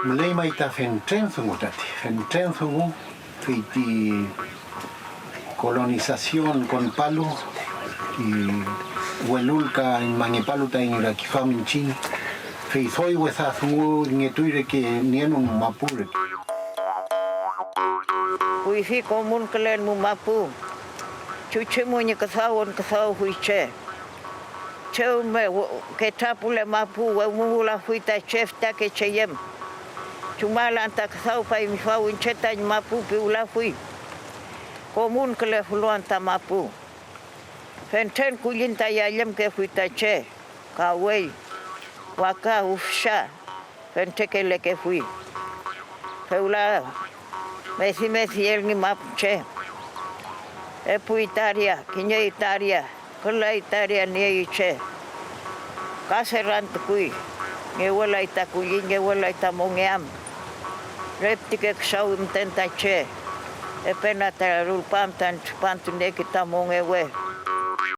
Mulai maita fentren sungu tati, fentren sungu, tuiti colonización con palo y huelulca en Mangipalu ta en Irakifam en China, feizoi huesa sungu ngetuire que nienun mapure. Huifi komun kelen mu mapu, chuche mu ni kasau huiche. Cheu me que tapule mapu mu la huita chef ta que cheyem. Chumala anta kasau pa mi fa wincheta ni mapu pi ula hui. Komun kele fuluanta mapu. Fenten kulinta yalem ke huita che. Kawei. Waka ufsha. Fente ke le ke hui. Feula Mesi el ni mapuche. Epu Italia, kinye Italia, kula Italia ni iche. Kaserant kui, ngewala ita kui, ngewala ita mongeam. Reptike ksau imtenta che. Epena ta rulpam tan chupantu ne kita mongewe.